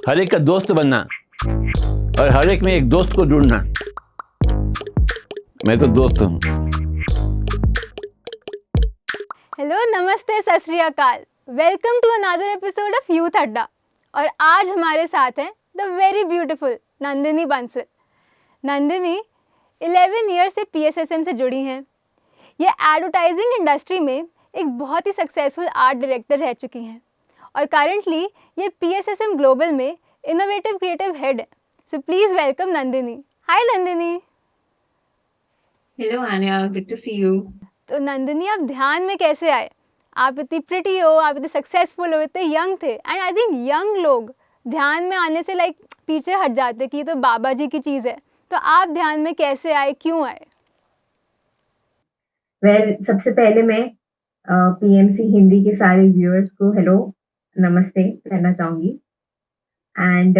हर एक का दोस्त बनना और हर एक में एक दोस्त को ढूंढना। मैं तो दोस्त हूँ। हेलो, नमस्ते, सत श्री अकाल। Welcome to another episode of youth Adda. और आज हमारे साथ हैं the very beautiful Nandini Bansal. Nandini 11 year से पीएसएसएम से जुड़ी हैं। ये एडवर्टाइजिंग इंडस्ट्री में एक बहुत ही सक्सेसफुल आर्ट डायरेक्टर रह चुकी हैं और करंटली ये पीएसएसएम ग्लोबल में इनोवेटिव क्रिएटिव हेड है। So please welcome Nandini. Hi Nandini. Hello, Anya. Good to see you. तो नंदिनी, आप ध्यान में कैसे आए? आप इतनी प्रिटी हो, आप इतने सक्सेसफुल हो, इतने यंग थे, एंड आई थिंक यंग लोग ध्यान में आने से पीछे हट जाते कि ये तो बाबा जी की चीज़ है। तो आप ध्यान में कैसे आए, क्यों आए? सबसे पहले मैं पीएमसी हिंदी के सारे व्यूअर्स को हेलो, नमस्ते कहना चाहूंगी। And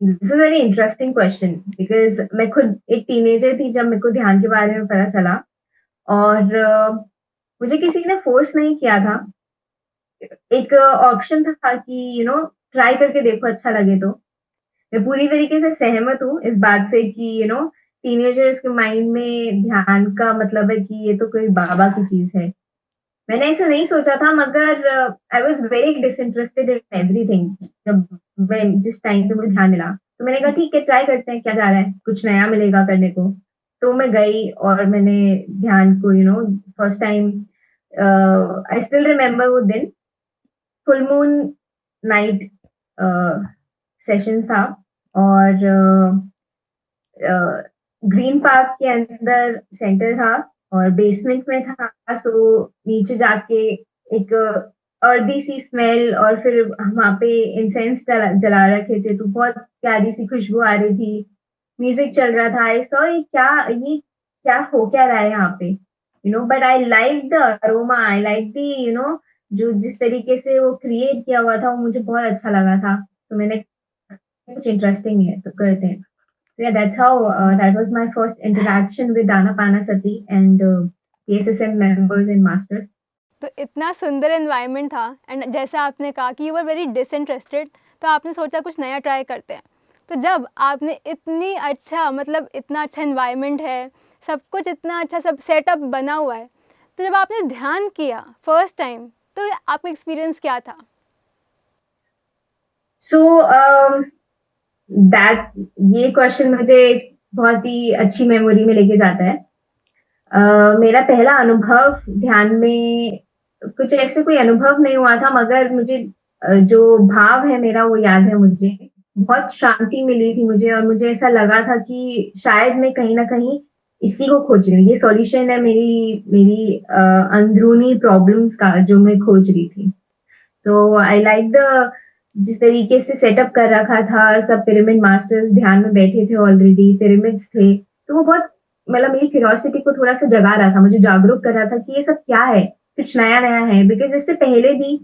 this is very interesting question because मैं खुद एक टीनेजर थी जब मेरे को ध्यान के बारे में पता चला। और मुझे किसी ने फोर्स नहीं किया था। एक ऑप्शन था कि ट्राई करके देखो, अच्छा लगे तो। मैं पूरी तरीके से सहमत हूँ इस बात से कि टीनेजर्स के माइंड में ध्यान का मतलब है कि ये तो कोई बाबा की चीज है। मैंने ऐसा नहीं सोचा था, मगर I was very disinterested in everything. जब मैं जिस टाइम पे मुझे ध्यान मिला तो मैंने कहा ठीक है, ट्राई करते हैं, क्या जा रहा है, कुछ नया मिलेगा करने को। तो मैं गई और मैंने ध्यान को first time, I still remember वो दिन, फुल मून नाइट सेशन था। और ग्रीन पार्क के अंदर सेंटर था और बेसमेंट में था। सो नीचे जाके एक अर्दी सी स्मेल, और फिर वहां पे इंसेंस जला रखे थे, तो बहुत प्यारी सी खुशबू आ रही थी। म्यूजिक चल रहा था। आई सॉ ये क्या हो क्या रहा है यहाँ पे, but I like the aroma, I like the जो जिस तरीके से वो क्रिएट किया हुआ था वो मुझे बहुत अच्छा लगा था। तो मैंने कुछ इंटरेस्टिंग है तो करते हैं। So yeah, that's how that was my first interaction with Dana Panasati and PSSM members and masters. तो इतना सुंदर एनवायरनमेंट था, एंड जैसा आपने कहा कि यू वर वेरी डिसइंटरेस्टेड, तो आपने सोचा कुछ नया ट्राई करते हैं। तो जब आपने इतना अच्छा एनवायरनमेंट है, सब कुछ इतना अच्छा, सब सेटअप बना हुआ है, तो जब आपने ध्यान किया फर्स्ट टाइम, तो आपका एक्सपीरियंस क्या था? So that ये क्वेश्चन मुझे बहुत ही अच्छी मेमोरी में लेके जाता है। मेरा पहला अनुभव ध्यान में कुछ ऐसे कोई अनुभव नहीं हुआ था, मगर मुझे जो भाव है मेरा वो याद है। मुझे बहुत शांति मिली थी मुझे, और मुझे ऐसा लगा था कि शायद मैं कहीं ना कहीं इसी को खोज रही हूँ, ये सॉल्यूशन है मेरी मेरी अंदरूनी प्रॉब्लम्स का जो मैं खोज रही थी। सो आई लाइक द जिस तरीके से सेटअप कर रखा था, सब पिरामिड मास्टर्स ध्यान में बैठे थे, ऑलरेडी पिरामिड्स थे। तो वो बहुत, मतलब मेरी क्यूरियोसिटी को थोड़ा सा जगा रहा था, मुझे जागरूक कर रहा था कि ये सब क्या है, कुछ नया नया है। बिकॉज इससे पहले भी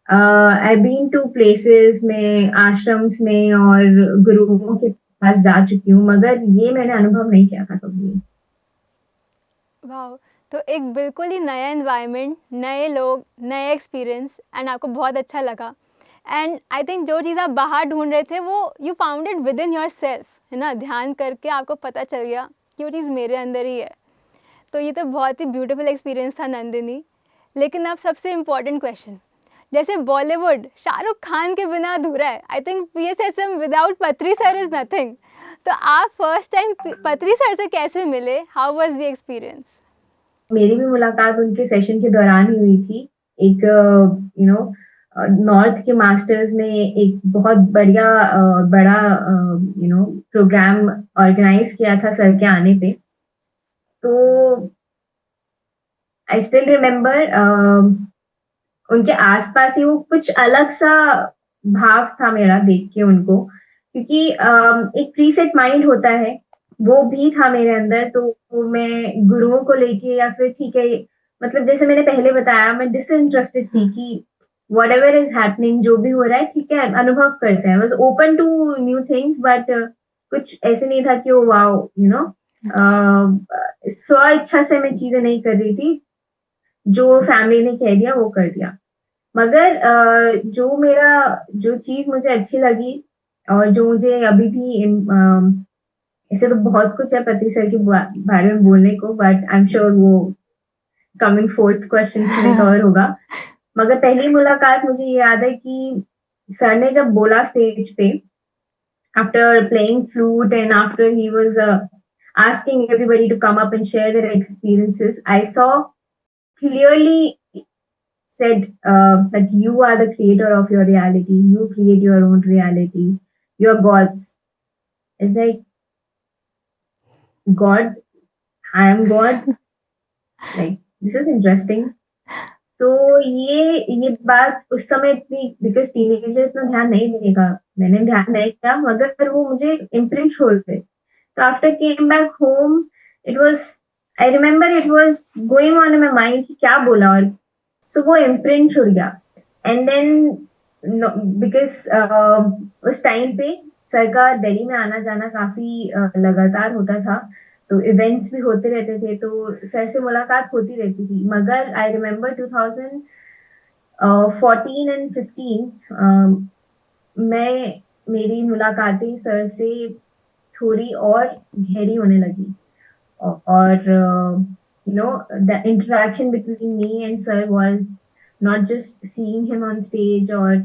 आई बीन टू प्लेसेस में, आश्रम्स में और गुरुओं के पास जा चुकी हूँ, मगर ये मैंने अनुभव नहीं किया था कभी। वाह! तो एक बिल्कुल ही नया एनवायरनमेंट, नए लोग, नए एक्सपीरियंस, एंड आपको बहुत अच्छा लगा। एंड आई थिंक जो चीज़ आप बाहर ढूंढ रहे थे वो you found it with in your self, है ना? ध्यान करके आपको पता चल गया कि वो चीज़ मेरे अंदर ही है। तो ये तो बहुत ही ब्यूटीफुल एक्सपीरियंस था नंदिनी। लेकिन अब सबसे इम्पॉर्टेंट क्वेश्चन, जैसे बॉलीवुड शाहरुख खान के बिना अधूरा है, आई थिंक पीएसएसएम विदाउट पत्री सर इज़ नथिंग। तो आप फर्स्ट टाइम पत्री सर से कैसे मिले? How was the experience? मेरी भी मुलाकात उनके सेशन के दौरान ही हुई थी। एक नॉर्थ के मास्टर्स ने एक बहुत बड़ा प्रोग्राम ऑर्गेनाइज किया था सर के आने पे। तो आई स्टिल रिमेम्बर उनके आसपास ही वो कुछ अलग सा भाव था मेरा देख के उनको, क्योंकि एक प्रीसेट माइंड होता है, वो भी था मेरे अंदर। तो मैं गुरुओं को लेके, या फिर ठीक है, मतलब जैसे मैंने पहले बताया, मैं डिसइंटरेस्टेड थी कि वट एवर इज हैपनिंग, जो भी हो रहा है ठीक है, अनुभव करते हैं। Was open to new things, but कुछ ऐसे नहीं था कि वो वाओ स्व इच्छा से मैं चीजें नहीं कर रही थी, जो फैमिली ने कह दिया वो कर दिया। मगर जो चीज मुझे अच्छी लगी और जो मुझे अभी भी ऐसे तो बहुत कुछ है पति सर के बारे में बोलने को, बट आई एम श्योर वो कमिंग फोर्थ क्वेश्चन में कवर होगा। मगर पहली मुलाकात मुझे ये याद है कि सर ने जब बोला स्टेज पे, after playing flute and after he was asking everybody to come up and share their experiences, I saw clearly said that you are the creator of your reality. You create your own reality. You're gods. It's like, God, I am God. Like, this is interesting. तो ये बात उस समय इतनी, because teenager इतना ध्यान नहीं देगा, मैंने ध्यान नहीं किया, मगर वो मुझे इम्प्रिंट छोड़ गए। तो after came back home, it was, I remember it was going on in my mind कि क्या बोला, और सो वो इम्प्रिंट छुड़ गया। एंड देन बिकॉज उस टाइम पे सर का दिल्ली में आना जाना काफी लगातार होता था, तो इवेंट्स भी होते रहते थे, तो सर से मुलाकात होती रहती थी। मगर आई रिमेम्बर 2014 एंड 15 मेरी मुलाकातें सर से थोड़ी और गहरी होने लगी, और you know, the interaction between me and sir was not just seeing him on stage or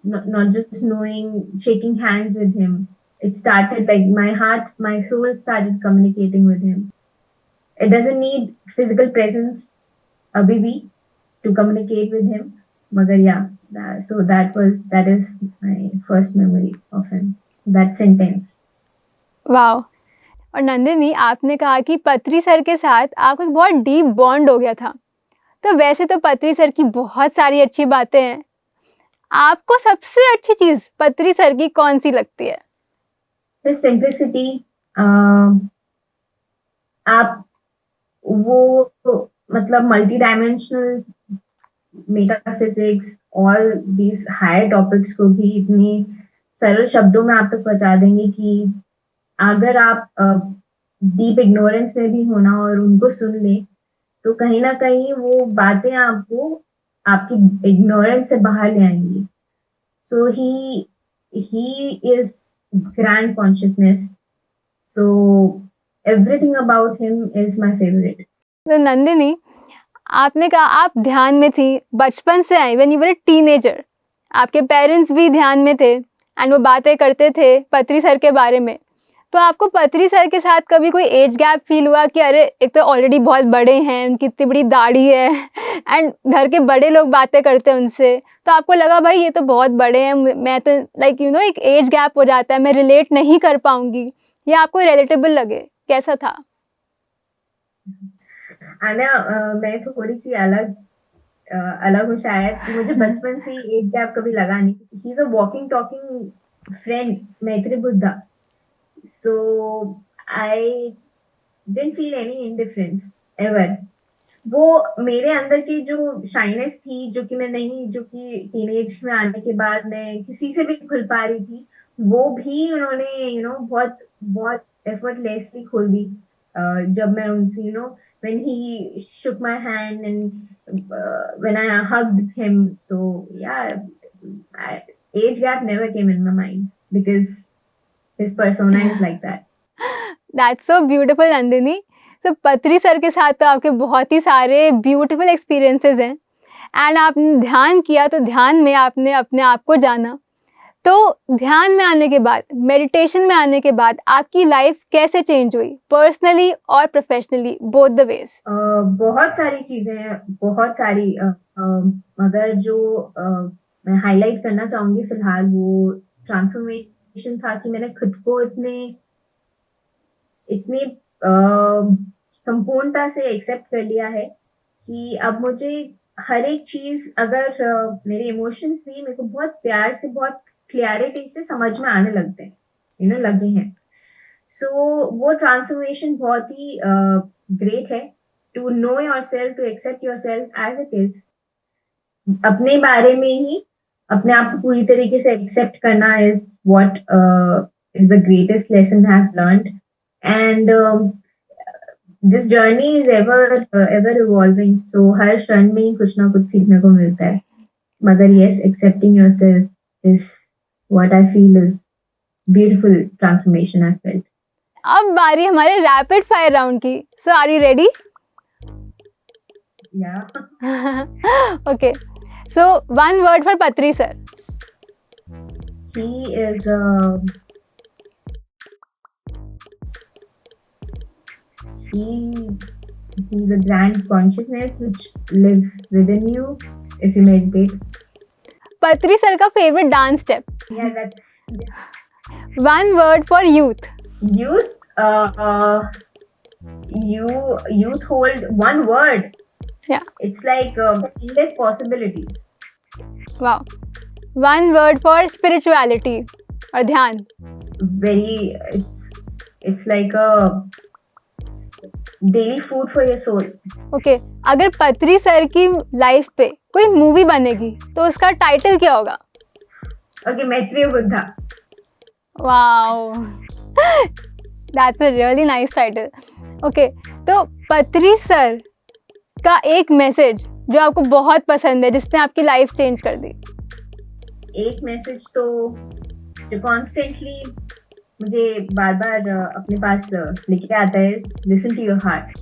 not just knowing, shaking hands with him. It started like my soul started communicating with him. It doesn't need physical presence abhi bhi to communicate with him. Magar yeah, that is my first memory of him. That sentence. Wow! और नंदिनी, आपने कहा कि पत्री sir के साथ आपको एक बहुत डीप बॉन्ड हो गया था। तो वैसे तो पत्री सर की बहुत सारी अच्छी बातें हैं। आपको सबसे अच्छी चीज़ पत्री सर की कौन-सी लगती है? His simplicity. आप वो मतलब multi dimensional metaphysics, all these higher topics को भी इतने सरल शब्दों में आप तक पहुंचा देंगे कि अगर आप डीप इग्नोरेंस में भी होना और उनको सुन ले, तो कहीं ना कहीं वो बातें आपको आपकी इग्नोरेंस से बाहर ले आएंगी। So he is grand consciousness, so everything about him is my favorite. तो नंदिनी, आपने कहा आप ध्यान में थी, बचपन से आई, when you were a teenager. आपके पेरेंट्स भी ध्यान में थे एंड वो बातें करते थे पत्री सर के बारे में। तो आपको पत्री सर के साथ कभी कोई एज गैप फील हुआ कि अरे एक तो ऑलरेडी बहुत बड़े हैं, उनकी इतनी बड़ी दाढ़ी है एंड घर के बड़े लोग बातें करते हैं उनसे, तो आपको लगा भाई ये तो बहुत बड़े हैं, मैं तो लाइक यू नो एक एज गैप हो जाता है, मैं रिलेट नहीं कर पाऊंगी, या आपको रिलेटेबल लगे, कैसा था? आना मैं थोड़ी सी अलग हूँ शायद, मुझे बचपन से ही एक गैप कभी लगा नहीं। He is a walking talking friend, Maitri Buddha, so I didn't feel any indifference ever. वो मेरे अंदर की जो शाइनेस थी, जो कि टीनेज में आने के बाद मैं किसी से भी खुल पा रही थी, वो भी उन्होंने बहुत बहुत एफर्टलेसली खोल दी। जब मैं उनसे when he shook my hand and when I hugged him, so yeah, age gap never came in my mind because his persona is like that. That's so beautiful Nandini. तो पत्री सर के साथ तो आपके बहुत ही सारे ब्यूटीफुल एक्सपीरियंसेस हैं and आपने ध्यान किया, तो ध्यान में आपने अपने आप को जाना। तो ध्यान में आने के बाद, मेडिटेशन में आने के बाद आपकी लाइफ कैसे चेंज हुई, पर्सनली और प्रोफेशनली, बोथ द वेज? बहुत सारी चीजें हैं, बहुत सारी, मगर जो मैं हाईलाइट करना चाहूंगी फिलहाल, वो ट्रांसफॉर्मेशन था कि मैंने खुद को इतने संपूर्णता से एक्सेप्ट कर लिया है कि अब मुझे हर एक चीज, अगर मेरे इमोशंस भी मेरे को बहुत प्यार से, बहुत क्लियरिटी से समझ में आने लगते हैं, लगे हैं। सो वो ट्रांसफॉर्मेशन बहुत ही ग्रेट है, to know yourself, to accept yourself as it is. अपने बारे में ही अपने आप को पूरी तरीके से एक्सेप्ट करना is what is the greatest lesson I have learned, and this journey is ever evolving, so हर क्षण में ही कुछ ना कुछ सीखने को मिलता है। मगर yes, accepting yourself is what I feel is beautiful transformation I felt. अब बारी हमारे रैपिड फायर राउंड की. So are you ready? Yeah. Okay. So one word for Patri sir. He is he's a grand consciousness which lives within you if you meditate. Patri sir का favorite dance step. Yeah, that's One word for youth. youth. Youth hold one word. Yeah. It's like endless possibilities. Wow. One word for spirituality और ध्यान. Very. It's like a daily food for your soul. Okay. अगर पत्री sir की life पे कोई movie बनेगी तो उसका टाइटल क्या होगा? Okay, Maitreya Buddha. Wow. That's a really nice title. Okay. तो पत्री सर का एक मैसेज जो आपको बहुत पसंद है जिसने आपकी लाइफ चेंज कर दी. एक मैसेज तो जो कॉन्स्टेंटली मुझे बार बार अपने पास लेके आता है, listen to your heart.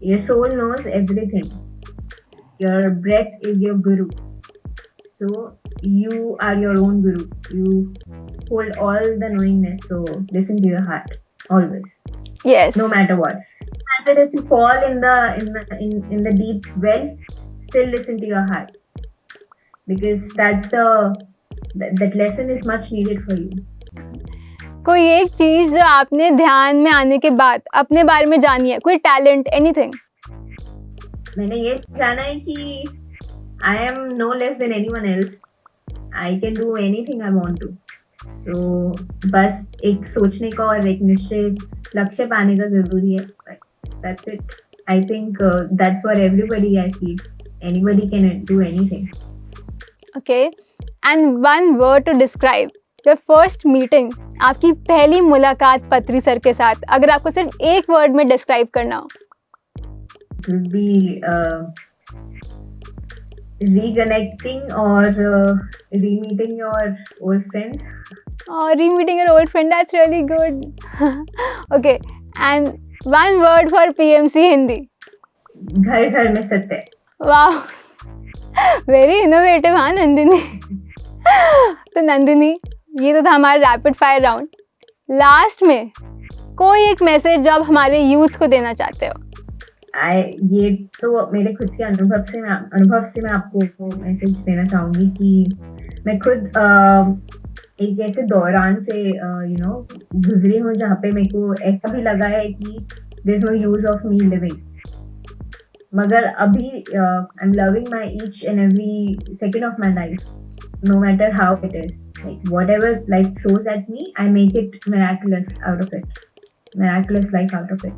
Your soul knows everything. Your breath is your guru. So you are your own guru. You hold all the knowingness. So listen to your heart always, Yes. no matter what. No matter if you fall in the deep well, still listen to your heart, because that lesson is much needed for you. कोई एक चीज जो आपने ध्यान में आने के बाद अपने बारे में जानी है, कोई टैलेंट, एनीथिंग. मैंने ये जाना है कि I am no less than anyone else. I can do anything I want to. So बस एक सोचने का और एक निश्चित लक्ष्य पाने का जरूरी है. That's it. I think that's for everybody. I feel anybody can do anything. Okay. And one word to describe your first meeting. आपकी पहली मुलाकात पत्री सर के साथ, अगर आपको सिर्फ एक वर्ड में डिस्क्राइब करना हो. It will be reconnecting or re-meeting your old friends. Oh, re-meeting your old friend, that's really good. Okay. And one word for PMC Hindi. घर घर में सत्य. Wow. Very innovative, हाँ नंदिनी. तो नंदिनी, ये तो था हमारा रैपिड फायर राउंड. लास्ट में कोई एक मैसेज जो आप हमारे यूथ को देना चाहते हो. ये तो मेरे खुद के अनुभव से मैं आपको मैसेज देना चाहूंगी कि मैं खुद एक ऐसे दौरान से गुजरी हूँ जहाँ पे मेरे को ऐसा भी लगा है कि there is no use of me living. मगर अभी I am loving my each and every second of my life, no matter how it is. Like whatever life throws at me, I make it miraculous out of it. Miraculous life out of it.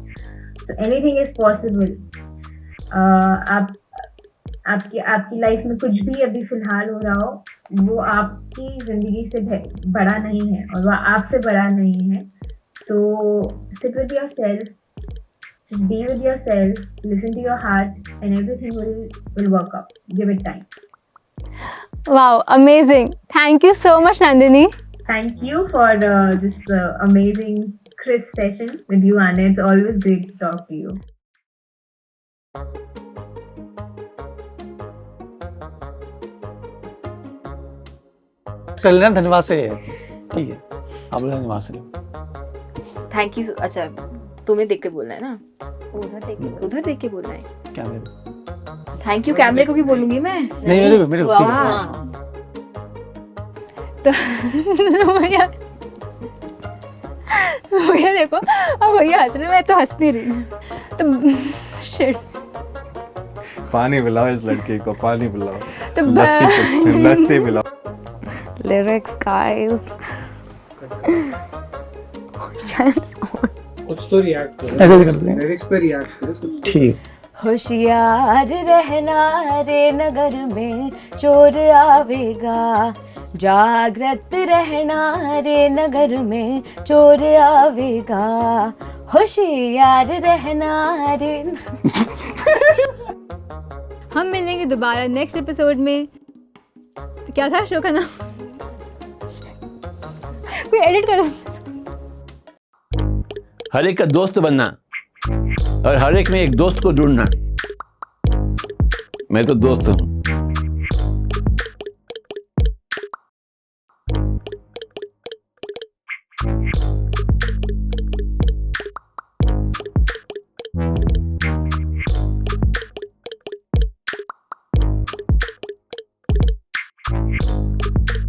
So anything is possible. आपकी life में कुछ भी अभी फिलहाल हो रहा हो, वो आपकी जिंदगी से बड़ा नहीं है और वो आपसे बड़ा नहीं है. So sit with yourself, just be with yourself, listen to your heart, and everything will work out. Give it time. Wow, amazing. Thank you so much, Nandini. Thank you for this amazing crisp session with you, Anna. It's always great to talk to you. कर लेना धन्यवाद से. ठीक है, आप लोग धन्यवाद से. Thank you. अच्छा, तुम्हें देख के बोलना है ना, उधर देख के बोलना है. क्या मेरे थैंक यू कैमरे को भी बोलूंगी मैं. नहीं मेरे को. हाँ. तो भैया देखो, अब भैया हंस रहे, मैं तो हंस नहीं रही. तो शिट, पानी पिलाओ इस लड़के को, पानी पिलाओ. तो लस्सी पिलाओ. Lyrics guys. कुछ तो रिएक्ट करो. ऐसे करते हैं. लिरिक्स पे रिएक्ट करो कुछ. ठीक. होशियार रहना रे नगर में चोर आवेगा, जागृत रहना रे नगर में चोर आवेगा, होशियार रहना रे. हम मिलेंगे मिलेंगे दोबारा नेक्स्ट एपिसोड में। तो क्या था शो का नाम? कोई एडिट करो। हर एक का दोस्त बनना और हर एक में एक दोस्त को ढूंढना। मैं तो दोस्त हूँ।